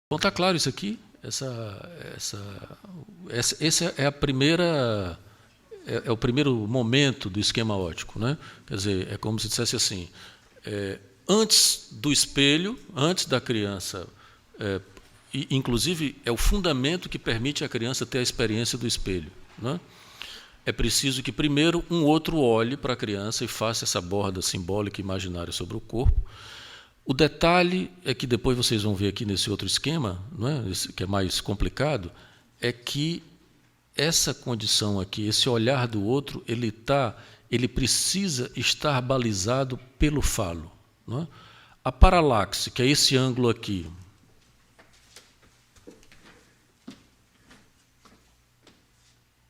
Bom, está claro isso aqui? Essa é a primeira, é o primeiro momento do esquema óptico, né? Quer dizer, é como se dissesse assim, antes do espelho, antes da criança, inclusive é o fundamento que permite à criança ter a experiência do espelho, né? É preciso que primeiro um outro olhe para a criança e faça essa borda simbólica e imaginária sobre o corpo. O detalhe é que depois vocês vão ver aqui nesse outro esquema, não é? Que é mais complicado, é que essa condição aqui, esse olhar do outro, ele precisa estar balizado pelo falo, não é? A paralaxe, que é esse ângulo aqui,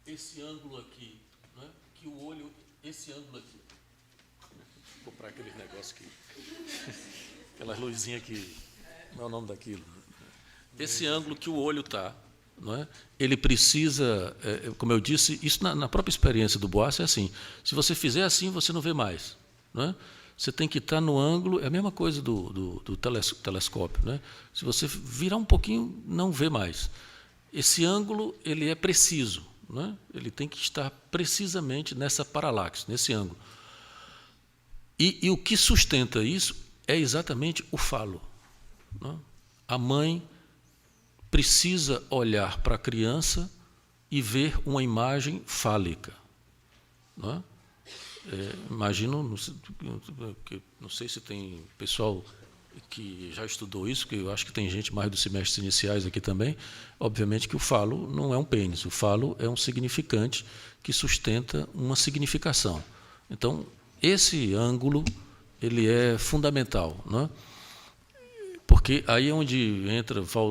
esse ângulo aqui, não é? Que o olho, esse ângulo aqui, vou comprar aqueles negócios aqui. Aquelas luzinhas que não é o nome daquilo. Esse ângulo que o olho está, não é? Ele precisa, como eu disse, isso na própria experiência do Boas é assim. Se você fizer assim, você não vê mais, não é? Você tem que estar no ângulo, é a mesma coisa do telescópio, né? Se você virar um pouquinho, não vê mais. Esse ângulo ele é preciso, não é? Ele tem que estar precisamente nessa paralaxe, nesse ângulo. E o que sustenta isso é exatamente o falo, não é? A mãe precisa olhar para a criança e ver uma imagem fálica, não é? Imagino, não sei se tem pessoal que já estudou isso, que eu acho que tem gente mais dos semestres iniciais aqui também, obviamente que o falo não é um pênis, o falo é um significante que sustenta uma significação. Então, esse ângulo ele é fundamental, não é? Porque aí é onde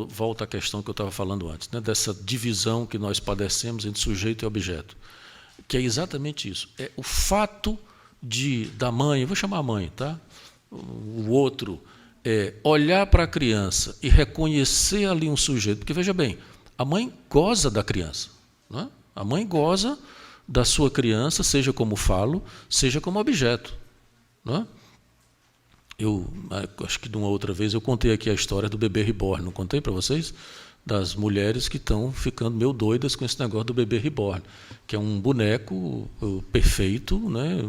volta a questão que eu estava falando antes, né? Dessa divisão que nós padecemos entre sujeito e objeto, que é exatamente isso. É o fato da mãe, eu vou chamar a mãe, tá? O outro olhar para a criança e reconhecer ali um sujeito, porque veja bem, a mãe goza da criança, não é? A mãe goza da sua criança, seja como falo, seja como objeto, não é? Eu acho que de uma outra vez eu contei aqui a história do bebê reborn, não contei para vocês? Das mulheres que estão ficando meio doidas com esse negócio do bebê reborn, que é um boneco perfeito, né?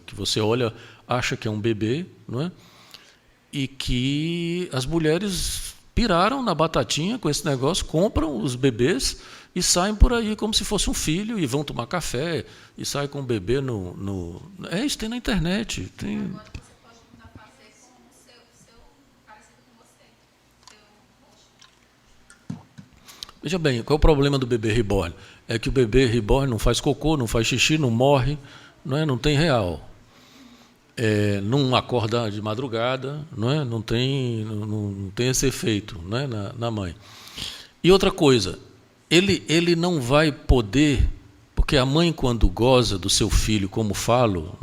Que você olha, acha que é um bebê, não é? E que as mulheres piraram na batatinha com esse negócio, compram os bebês e saem por aí como se fosse um filho e vão tomar café e saem com o bebê no... Isso tem na internet. Tem... Veja bem, qual é o problema do bebê reborn? É que o bebê reborn não faz cocô, não faz xixi, não morre, não tem real. Não acorda de madrugada, não tem esse efeito, na mãe. E outra coisa, ele não vai poder, porque a mãe, quando goza do seu filho, como falo,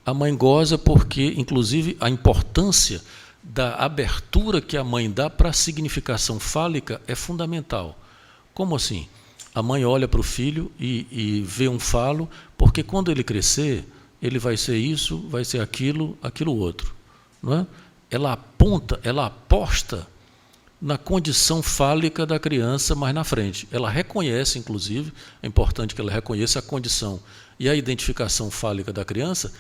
a mãe goza porque, inclusive, a importância da abertura que a mãe dá para a significação fálica é fundamental. Como assim? A mãe olha para o filho e vê um falo, porque quando ele crescer, ele vai ser isso, vai ser aquilo outro. Não é? Ela aposta na condição fálica da criança mais na frente. Ela reconhece, inclusive, é importante que ela reconheça a condição e a identificação fálica da criança,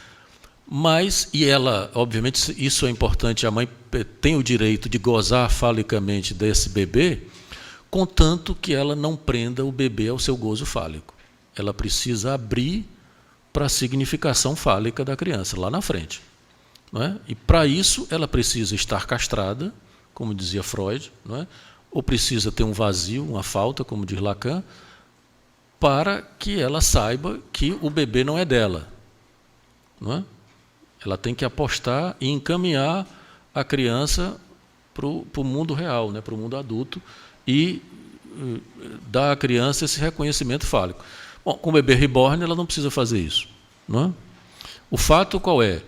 e ela, obviamente, isso é importante, a mãe tem o direito de gozar falicamente desse bebê, contanto que ela não prenda o bebê ao seu gozo fálico. Ela precisa abrir para a significação fálica da criança, lá na frente. Não é? E, para isso, ela precisa estar castrada, como dizia Freud, não é? Ou precisa ter um vazio, uma falta, como diz Lacan, para que ela saiba que o bebê não é dela. Não é? Ela tem que apostar e encaminhar a criança para o mundo real, para o mundo adulto, e dar à criança esse reconhecimento fálico. Bom, com o bebê reborn, ela não precisa fazer isso. Não é? O fato qual é?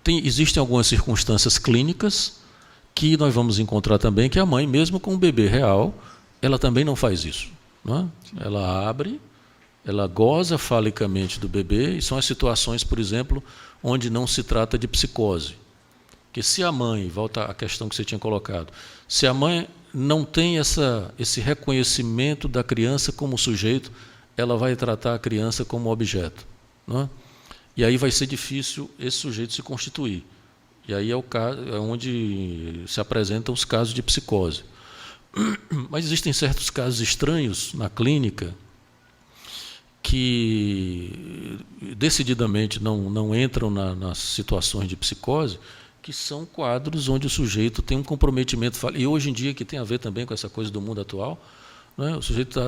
Existem algumas circunstâncias clínicas que nós vamos encontrar também, que a mãe, mesmo com o bebê real, ela também não faz isso. Não é? Ela abre, ela goza falicamente do bebê, e são as situações, por exemplo, onde não se trata de psicose. Porque se a mãe, volta à questão que você tinha colocado, se a mãe não tem esse reconhecimento da criança como sujeito, ela vai tratar a criança como objeto. Não é? E aí vai ser difícil esse sujeito se constituir. E aí é onde se apresentam os casos de psicose. Mas existem certos casos estranhos na clínica que decididamente não entram nas situações de psicose, que são quadros onde o sujeito tem um comprometimento. E hoje em dia, que tem a ver também com essa coisa do mundo atual, né, o sujeito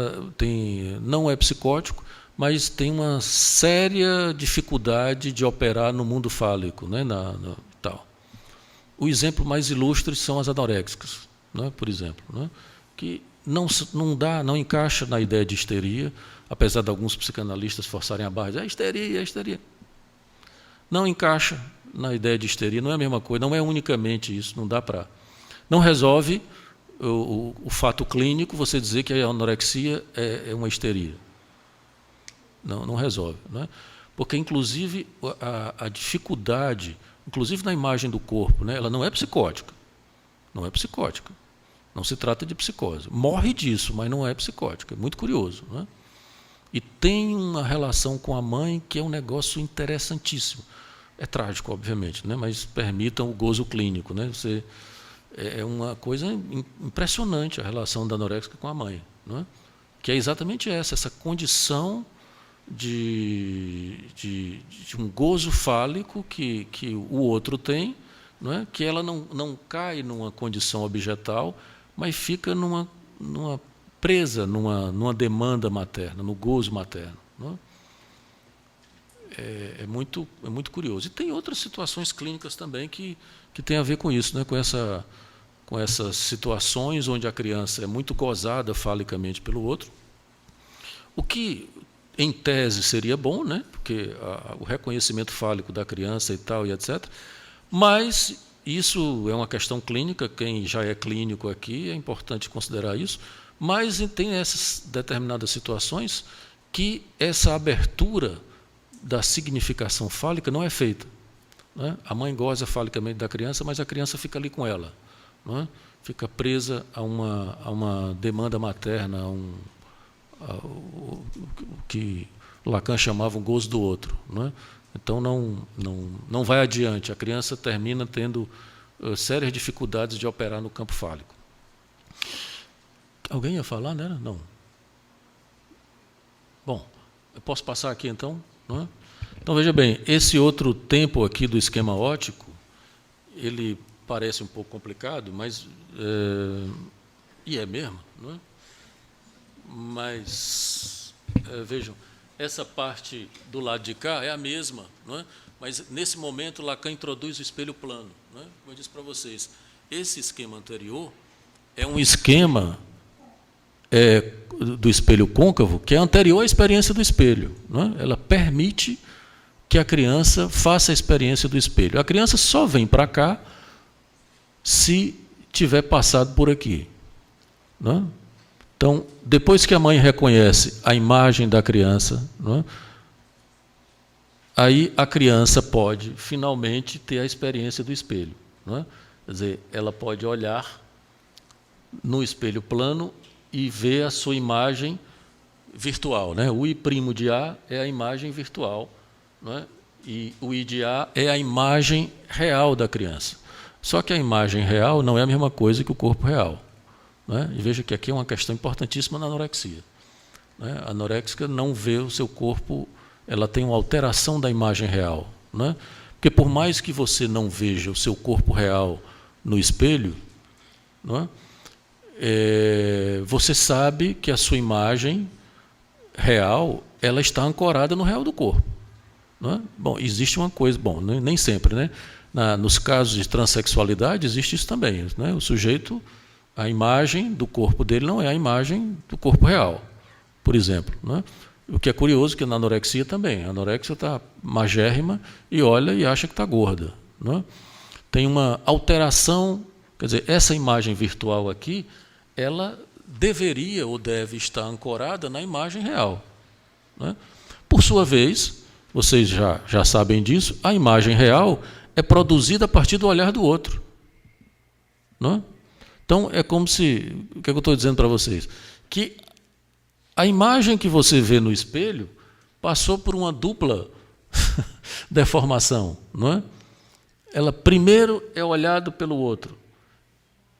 não é psicótico, mas tem uma séria dificuldade de operar no mundo fálico, né, tal. O exemplo mais ilustre são as anoréxicas, né, por exemplo, né, que não encaixa na ideia de histeria, apesar de alguns psicanalistas forçarem a barra, é histeria, é histeria. Não encaixa na ideia de histeria, não é a mesma coisa, não é unicamente isso, não dá para... Não resolve o fato clínico você dizer que a anorexia é uma histeria. Não resolve. Né? Porque, inclusive, a dificuldade, inclusive na imagem do corpo, né, ela não é psicótica. Não é psicótica. Não se trata de psicose. Morre disso, mas não é psicótica. É muito curioso. Né? E tem uma relação com a mãe que é um negócio interessantíssimo. É trágico, obviamente, né? Mas permitam o gozo clínico. Né? É uma coisa impressionante a relação da anoréxica com a mãe. Né? Que é exatamente essa condição de um gozo fálico que o outro tem, não é? Que ela não cai numa condição objetal, mas fica numa presa numa demanda materna, no gozo materno. Não é? É muito curioso. E tem outras situações clínicas também que têm a ver com isso, né? Com essas situações onde a criança é muito gozada falicamente pelo outro, o que, em tese, seria bom, né? Porque o reconhecimento fálico da criança e tal, e etc. Mas isso é uma questão clínica, quem já é clínico aqui, é importante considerar isso, mas tem essas determinadas situações que essa abertura da significação fálica não é feita. Né? A mãe goza falicamente da criança, mas a criança fica ali com ela. Não é? Fica presa a uma demanda materna, o que Lacan chamava um gozo do outro. Não é? Então, não vai adiante. A criança termina tendo sérias dificuldades de operar no campo fálico. Alguém ia falar, né? Não. Bom, eu posso passar aqui, então? Não é? Então, veja bem, esse outro tempo aqui do esquema óptico, ele parece um pouco complicado, mas... e é mesmo, não é? Mas, vejam, essa parte do lado de cá é a mesma, não é? Mas, nesse momento, Lacan introduz o espelho plano. Não é? Como eu disse para vocês, esse esquema anterior é um esquema do espelho côncavo que é anterior à experiência do espelho. Não é? Ela permite que a criança faça a experiência do espelho. A criança só vem para cá se tiver passado por aqui. Não é? Então, depois que a mãe reconhece a imagem da criança, não é? Aí a criança pode, finalmente, ter a experiência do espelho. Não é? Quer dizer, ela pode olhar no espelho plano e ver a sua imagem virtual. Né? O I' de A é a imagem virtual, não é? E o I de A é a imagem real da criança. Só que a imagem real não é a mesma coisa que o corpo real. Né? E veja que aqui é uma questão importantíssima na anorexia. Né? A anoréxica não vê o seu corpo, ela tem uma alteração da imagem real. Né? Porque por mais que você não veja o seu corpo real no espelho, não é? Você sabe que a sua imagem real ela está ancorada no real do corpo. Não é? Bom, existe uma coisa, bom, nem sempre, né? Nos casos de transexualidade existe isso também. Né? O sujeito, a imagem do corpo dele não é a imagem do corpo real, por exemplo. Né? O que é curioso que na anorexia também. A anorexia está magérrima e olha e acha que está gorda. Né? Tem uma alteração, quer dizer, essa imagem virtual aqui, ela deveria ou deve estar ancorada na imagem real. Né? Por sua vez, vocês já sabem disso, a imagem real é produzida a partir do olhar do outro. Não é? Então, é como se... O que eu estou dizendo para vocês? Que a imagem que você vê no espelho passou por uma dupla deformação, não é? Ela primeiro é olhado pelo outro.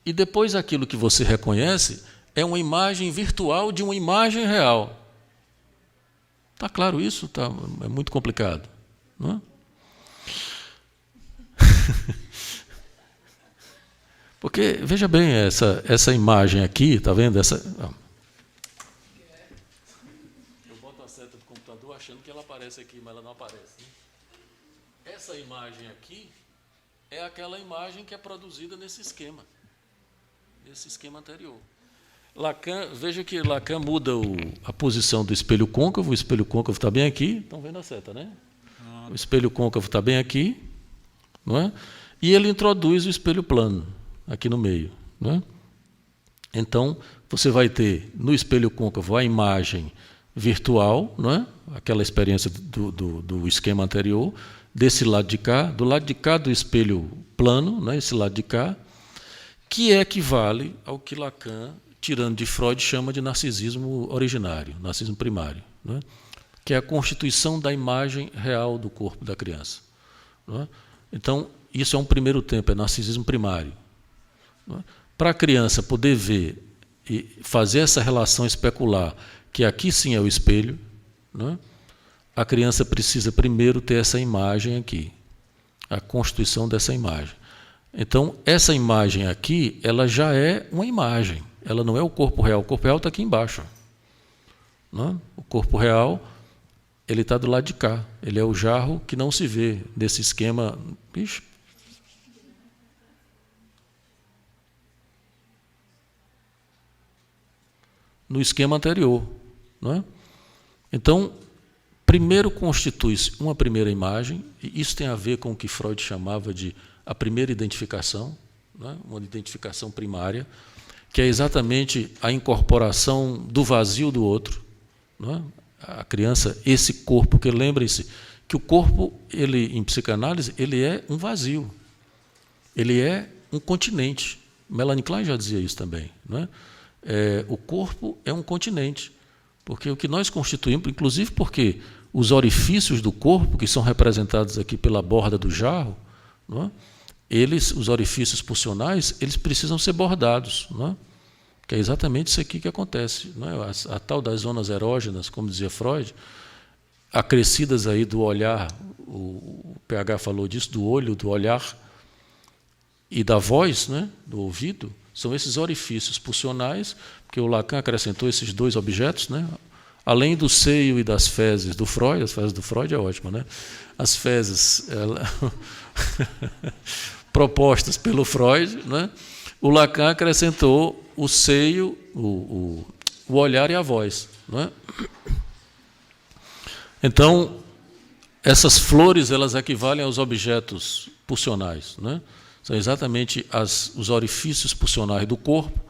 E depois aquilo que você reconhece é uma imagem virtual de uma imagem real. Está claro isso? É muito complicado, não é? Porque, veja bem, essa imagem aqui, está vendo? Eu boto a seta do computador achando que ela aparece aqui, mas ela não aparece. Né? Essa imagem aqui é aquela imagem que é produzida nesse esquema anterior. Lacan, veja que Lacan muda a posição do espelho côncavo. O espelho côncavo está bem aqui. Estão vendo a seta, né? O espelho côncavo está bem aqui, não é? E ele introduz o espelho plano aqui no meio, não é? Então, você vai ter no espelho côncavo a imagem virtual, não é? Aquela experiência do esquema anterior, desse lado de cá, do lado de cá do espelho plano, né? Esse lado de cá, que equivale ao que Lacan, tirando de Freud, chama de narcisismo originário, narcisismo primário, né? Que é a constituição da imagem real do corpo da criança. Não é? Então, isso é um primeiro tempo, é narcisismo primário. Não é? Para a criança poder ver e fazer essa relação especular, que aqui sim é o espelho, não é? A criança precisa primeiro ter essa imagem aqui, a constituição dessa imagem. Então, essa imagem aqui, ela já é uma imagem, ela não é o corpo real. O corpo real está aqui embaixo. Não é? O corpo real, ele está do lado de cá, ele é o jarro que não se vê nesse esquema. Ixi. No esquema anterior. Não é? Então, primeiro constitui-se uma primeira imagem, e isso tem a ver com o que Freud chamava de a primeira identificação, né? Uma identificação primária, que é exatamente a incorporação do vazio do outro. Não é? A criança, esse corpo, porque lembrem-se que o corpo, ele, em psicanálise, ele é um vazio, ele é um continente. Melanie Klein já dizia isso também. Não é? O corpo é um continente, porque o que nós constituímos, inclusive porque os orifícios do corpo, que são representados aqui pela borda do jarro, não é? Os orifícios pulsionais, eles precisam ser bordados, não é? Que é exatamente isso aqui que acontece. Não é? A tal das zonas erógenas, como dizia Freud, acrescidas aí do olhar, o PH falou disso, do olho, do olhar e da voz, né? Do ouvido, são esses orifícios pulsionais, porque o Lacan acrescentou esses dois objetos, né? Além do seio e das fezes do Freud, as fezes do Freud é ótima, né? As fezes propostas pelo Freud, né? O Lacan acrescentou o seio, o olhar e a voz. Não é? Então, essas flores, elas equivalem aos objetos pulsionais. Não é? São exatamente os orifícios pulsionais do corpo.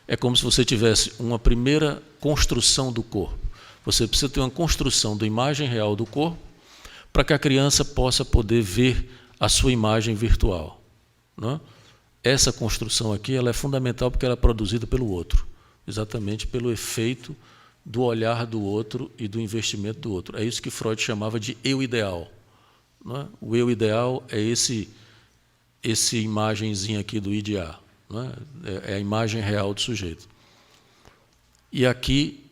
É como se você tivesse uma primeira construção do corpo. Você precisa ter uma construção da imagem real do corpo para que a criança possa poder ver a sua imagem virtual. Não é? Essa construção aqui ela é fundamental porque ela é produzida pelo outro, exatamente pelo efeito do olhar do outro e do investimento do outro. É isso que Freud chamava de eu ideal. Não é? O eu ideal é esse imagenzinho aqui do IDA, não é? É a imagem real do sujeito. E aqui,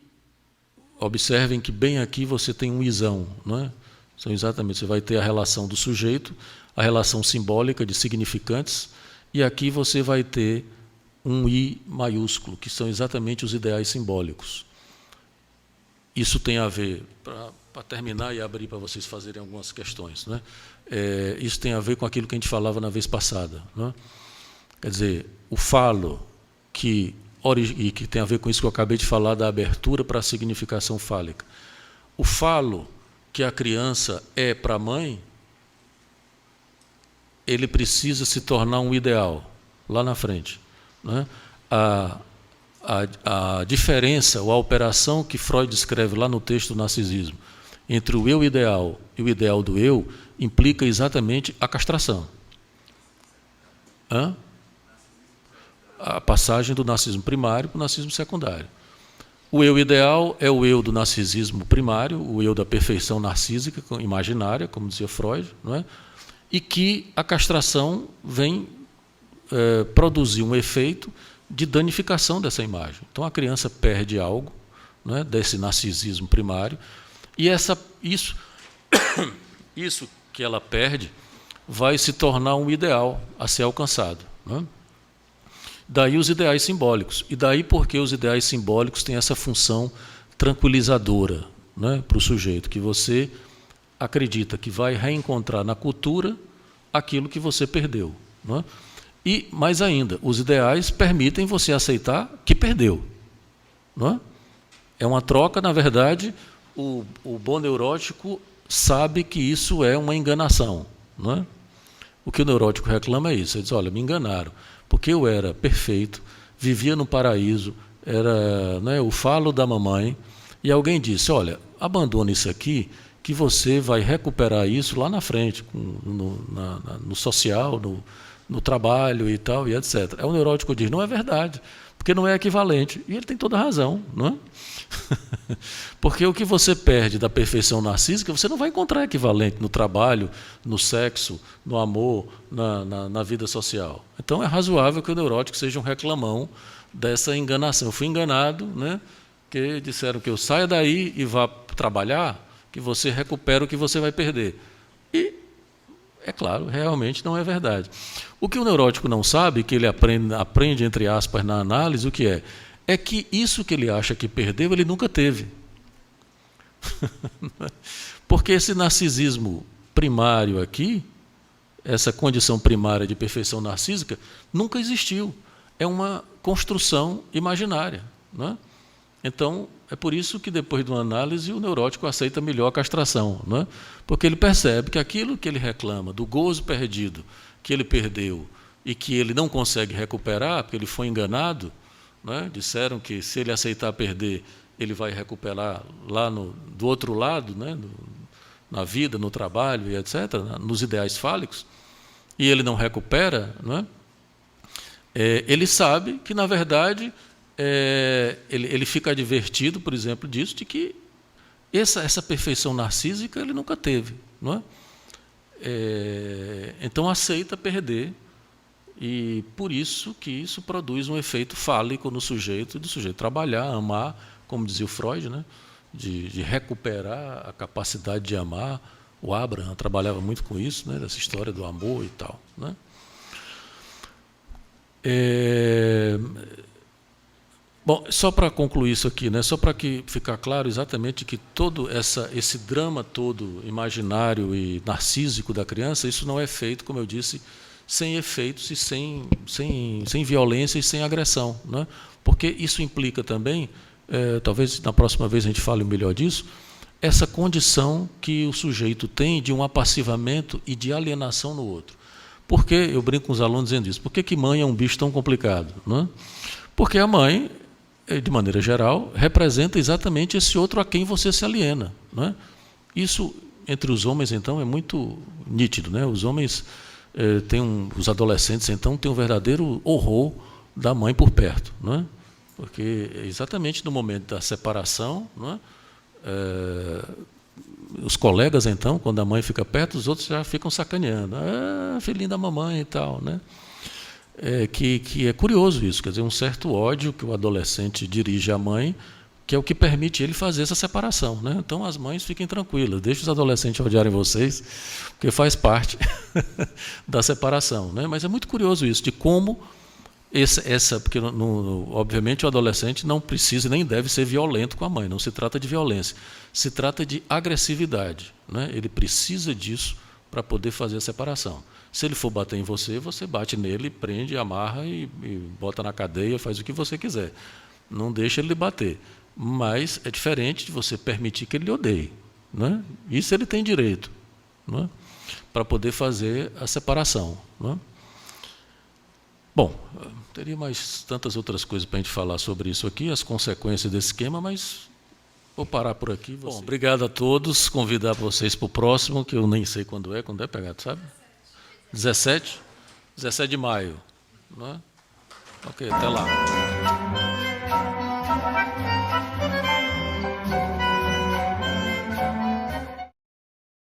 observem que bem aqui você tem um isão, não é? Então, exatamente, você vai ter a relação do sujeito, a relação simbólica de significantes, e aqui você vai ter um I maiúsculo, que são exatamente os ideais simbólicos. Isso tem a ver, para terminar e abrir para vocês fazerem algumas questões, né? Isso tem a ver com aquilo que a gente falava na vez passada. Né? Quer dizer, o falo, e que tem a ver com isso que eu acabei de falar, da abertura para a significação fálica. O falo que a criança é para a mãe, ele precisa se tornar um ideal, lá na frente. Né? A diferença, ou a operação que Freud descreve lá no texto do Narcisismo, entre o eu ideal e o ideal do eu, implica exatamente a castração. a passagem do narcisismo primário para o narcisismo secundário. O eu ideal é o eu do narcisismo primário, o eu da perfeição narcísica, imaginária, como dizia Freud, não é? E que a castração vem produzir um efeito de danificação dessa imagem. Então, a criança perde algo, não é, desse narcisismo primário, e isso que ela perde vai se tornar um ideal a ser alcançado. Não é? Daí os ideais simbólicos. E daí porque os ideais simbólicos têm essa função tranquilizadora, né, para o sujeito, que você acredita que vai reencontrar na cultura aquilo que você perdeu. Não é? E, mais ainda, os ideais permitem você aceitar que perdeu. Não é? É uma troca, na verdade, o bom neurótico sabe que isso é uma enganação. Não é? O que o neurótico reclama é isso. Ele diz, olha, me enganaram, porque eu era perfeito, vivia no paraíso, era, né, o falo da mamãe, e alguém disse, olha, abandona isso aqui, que você vai recuperar isso lá na frente, no social, no trabalho e tal, e etc. Aí o neurótico diz, não é verdade, porque não é equivalente. E ele tem toda a razão, não é? Porque o que você perde da perfeição narcísica, você não vai encontrar equivalente no trabalho, no sexo, no amor, na vida social. Então é razoável que o neurótico seja um reclamão dessa enganação. Eu fui enganado, né? Que disseram que eu saia daí e vá trabalhar, que você recupera o que você vai perder. E, é claro, realmente não é verdade. O que o neurótico não sabe, que ele aprende entre aspas, na análise, o que é que isso que ele acha que perdeu, ele nunca teve. Porque esse narcisismo primário aqui, essa condição primária de perfeição narcísica, nunca existiu. É uma construção imaginária. Não é? Então, é por isso que, depois de uma análise, o neurótico aceita melhor a castração. Não é? Porque ele percebe que aquilo que ele reclama, do gozo perdido, que ele perdeu e que ele não consegue recuperar, porque ele foi enganado, não é? Disseram que, se ele aceitar perder, ele vai recuperar lá do outro lado, né? Na vida, no trabalho e etc., nos ideais fálicos, e ele não recupera, não é? Ele sabe que, na verdade, ele fica advertido, por exemplo, disso, de que essa perfeição narcísica ele nunca teve. Não é? Então aceita perder, e por isso que isso produz um efeito fálico no sujeito, do sujeito trabalhar, amar, como dizia o Freud, né? de recuperar a capacidade de amar. O Abraham trabalhava muito com isso, né? Dessa história do amor e tal. Né? Bom, só para concluir isso aqui, né, só para ficar claro exatamente que todo esse drama todo imaginário e narcísico da criança, isso não é feito, como eu disse, sem efeitos e sem violência e sem agressão. Né? Porque isso implica também, talvez na próxima vez a gente fale melhor disso, essa condição que o sujeito tem de um apassivamento e de alienação no outro. Por que, eu brinco com os alunos dizendo isso, por que mãe é um bicho tão complicado? Né? Porque a mãe, de maneira geral, representa exatamente esse outro a quem você se aliena. Não é? Isso, entre os homens, então, é muito nítido. Né? Os homens, os adolescentes, então, têm um verdadeiro horror da mãe por perto. Não é? Porque, exatamente no momento da separação, não é? Os colegas, então, quando a mãe fica perto, os outros já ficam sacaneando. Filhinho da mamãe e tal. Né? Que é curioso isso, quer dizer, um certo ódio que o adolescente dirige à mãe, que é o que permite ele fazer essa separação. Né? Então, as mães fiquem tranquilas, deixem os adolescentes odiarem vocês, porque faz parte da separação. Né? Mas é muito curioso isso, de como porque, obviamente, o adolescente não precisa nem deve ser violento com a mãe, não se trata de violência, se trata de agressividade. Né? Ele precisa disso para poder fazer a separação. Se ele for bater em você, você bate nele, prende, amarra e bota na cadeia, faz o que você quiser. Não deixa ele lhe bater. Mas é diferente de você permitir que ele lhe odeie. Né? Isso ele tem direito, né? Para poder fazer a separação. Né? Bom, teria mais tantas outras coisas para a gente falar sobre isso aqui, as consequências desse esquema, mas vou parar por aqui. Bom, obrigado a todos. Convidar vocês para o próximo, que eu nem sei quando é pegado, sabe? 17 de maio. Não é? Ok, até lá.